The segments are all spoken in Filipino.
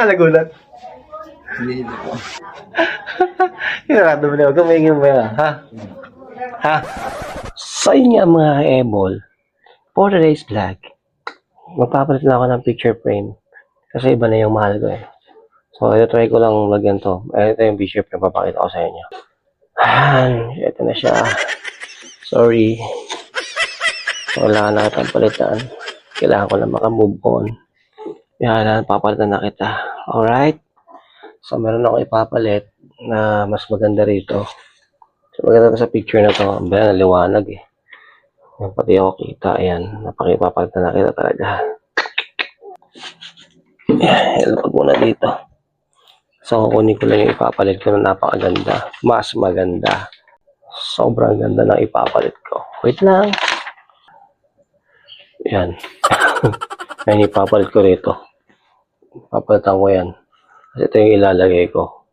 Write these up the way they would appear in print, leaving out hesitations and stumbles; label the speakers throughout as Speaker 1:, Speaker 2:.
Speaker 1: Nagulat.
Speaker 2: Hindi po.
Speaker 1: Hirado mo na. Huwag kang maingin mo yan, ha? Ha? So yun nga mga ebol. For today's vlog, magpapalit na ako ng picture frame. Kasi iba na yung mahal ko eh. So ito try ko lang lagyan to. Ito yung picture frame. Papakita ko sa inyo. Ito na siya. Sorry. Wala na kitang palitan. Kailangan ko na makamove on. Yan, papalitan na kita. Alright? So meron ako ipapalit na mas maganda rito. So maganda sa picture na to. Ang naliwanag eh. Yung pati ako kita. Ayan. Napakipapalitan na kita talaga. Ilapag muna dito. So kukunin ko lang yung ipapalit ko na napakaganda. Mas maganda. Sobrang ganda ng ipapalit ko. Wait lang. Yan. Yan ipapalit ko rito. Papalitan ko yan. Kasi ito yung ilalagay ko.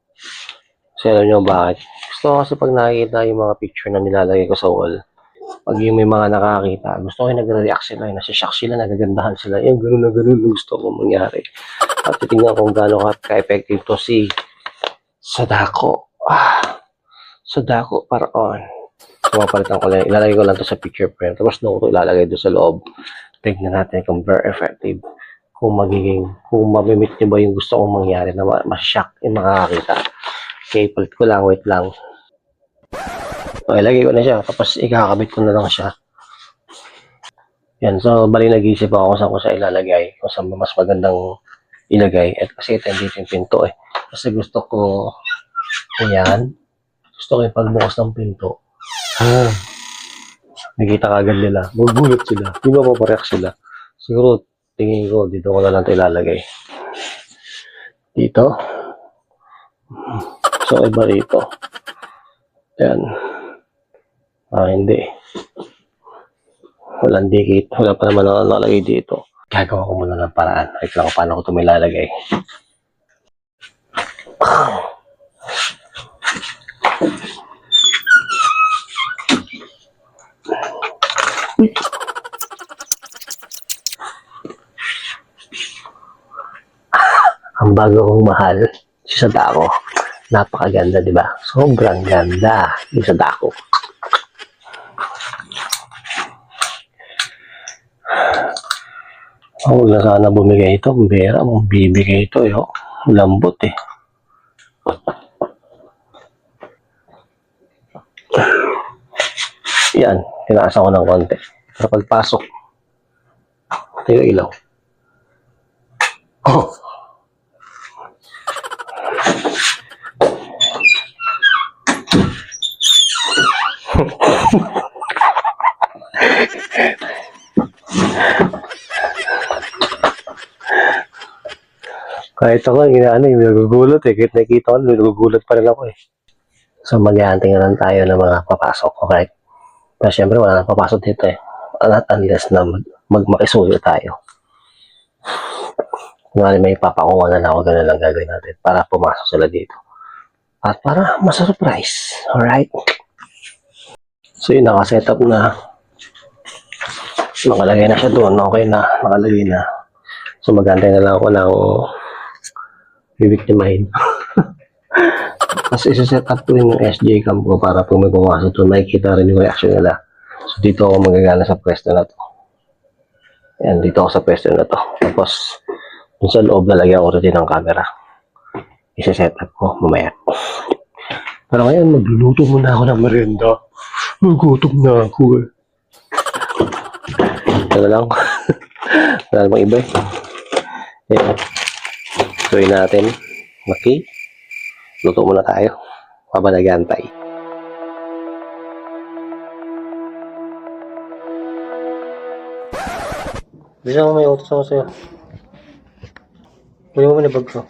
Speaker 1: Kasi alam nyo bakit? Gusto ko kasi pag nakikita yung mga picture na nilalagay ko sa wall, pag yung may mga nakakita, gusto ko yung nagre-react sila, yung nasa-shock sila, nagagandahan sila. Yung gano'n na gano'n gusto ko mangyari. At titingnan kung gano'n ka-effective to si Sadako. Sadako Paraon. So, mapalitan ko lang. Ilalagay ko lang to sa picture frame. Tapos doon ko ilalagay doon sa loob. Tignan natin kung very effective. Kung mamimit nyo ba yung gusto kong mangyari na mas-shock yung makakakita. Okay, palit ko lang. Wait lang. Okay, lagay ko na siya. Tapos ikakabit ko na lang siya. Yan. So, bali nag-iisip ako kung saan ko siya ilalagay. Kung saan mas magandang ilagay. At kasi ito dito yung pinto eh. Kasi gusto ko yan. Gusto ko yung pagbukas ng pinto. Nakita kagad nila. Magulat sila. Di ba papareact sila? Siguro, tingin ko, dito ko na lang ito ilalagay. Dito. So, iba rito. Yan. Hindi. Walang dikit. Wala pa naman nakalagay dito. Gagawa ko muna ng paraan. Wait lang paano ko ito may lalagay. Ang bago kong mahal, si Sadako. Napakaganda, di ba? Sobrang ganda ni Sadako. Huwag na sana bumigay ito. Bera, bibigay ito. Lambot eh. Yan, tinaasa ko ng konti. Para pagpasok, ito yung ilaw. Oh! Kahit ako, yung nagugulat eh. Kahit nakikita ko, nagugulat pa rin ako eh. So, mag-iantay na lang tayo ng mga papasok. Okay? Pero syempre, wala nang papasok dito eh. Not unless na makisuyo tayo. Kunwari may papakuha na lang ako, gano'n lang gagawin natin para pumasok sila dito. At para masurprise. Alright? So, yun, nakasetup na. Nakalagay na siya doon. Okay na. Nakalagay na. So, mag-antay na lang ako ng bibiktimahin. Tapos isa-set up ko rin yung SJ cam ko para pag may pumasok doon, makikita rin yung reaction nila. So, dito ako magagana sa pwesto na to. Yan, dito ako sa pwesto na to. Tapos, dun sa loob lalagyan ko rin ng camera. Isa-set up ko mamaya. Pero ngayon, magluluto muna ako ng merienda. Nagutom na ako eh. Ito lang. Wala namang iba eh. Ayan. Tuloy natin. Okay. Luto muna tayo. Pabalagantay. Bisa mo may utos ako sa'yo. Pwede mo muna bag ko.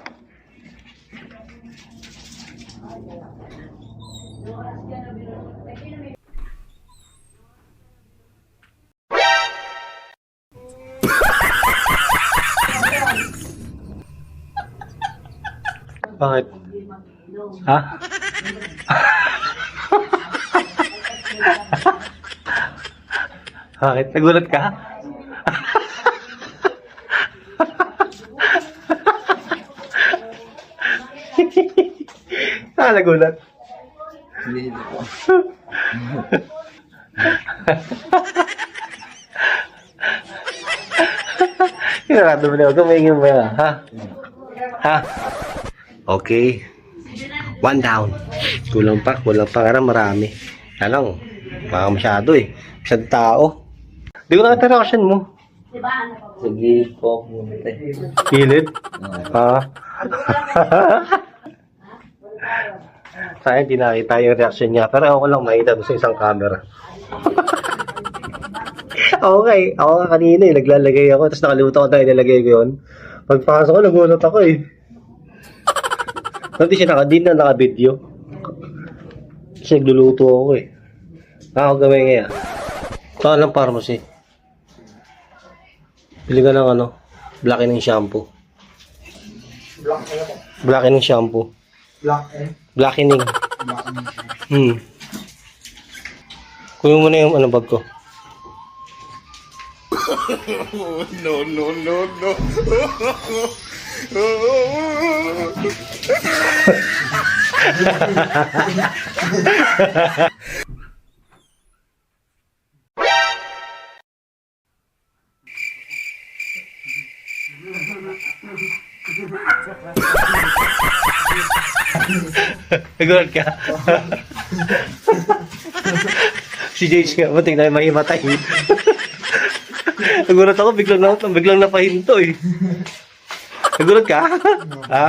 Speaker 1: Bakit? Ha? Bakit? Nagulat ka? Nagulat.
Speaker 2: Hindi po.
Speaker 1: Kinarado mo na ako. Tumingin mo yan, ha? Ha? Okay. 1 down. Kulang pa. Karang marami. Anong? Baka masyado eh. Masyado tao. Di ko nakita reaction mo.
Speaker 2: Sa gilid po ako pumunta eh.
Speaker 1: Kilid? Ha? Sayang di nakita yung reaction niya. Pero ako lang makita doon sa isang camera. Okay. Ako nga kanina eh. Naglalagay ako. Tapos nakalimutan ko tayo nilagay ko yun. Pagpasok ko, nagulat ako eh. Di na naka-video. Kasi nagluluto ako eh. Ako gawin ngayon. Saan lang pharmacy? Bili ka ng ano? Blackening shampoo. Blackening shampoo. Blackening. Kunin mo na yung ano bag ko.
Speaker 3: No.
Speaker 1: Nagulat ka? Si Jage nga, ba't tingnan mahimatay? Nagulat ako, biglang napahinto eh. Nagulat ka? Ha?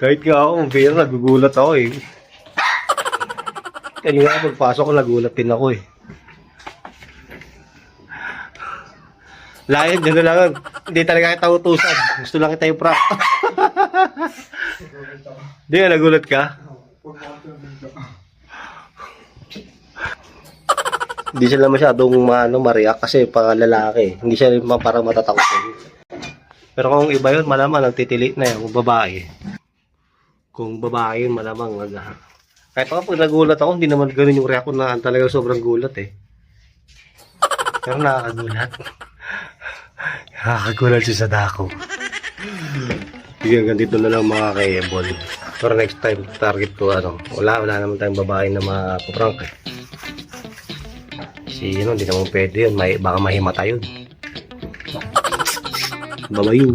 Speaker 1: Kahit nga ako, pero nagugulat ako eh. Kanina pagpasok ko, nagulat din ako eh. Layan, gano'n lang. Hindi talaga kita utusan. Gusto lang kita yung prank. Hindi nga, nagulat ka? Hindi sila masyadong ma-react kasi pang lalaki. Hindi siya parang matatakotin. Pero kung iba yun, malamang nagtitilit na yun. Kung babae. Kung babae yun, malamang kahit ako pag nagulat ako, hindi naman ganun yung react ko na talaga sobrang gulat eh. Pero nakakagulat. Nakakagulat siya sa dako. Sige, hanggang dito na lang mga ka-ebol. Pero next time, target ko wala naman tayong babae na mapaprank eh. Kasi hindi naman pwede yun. Baka mahimata yun. Babayo.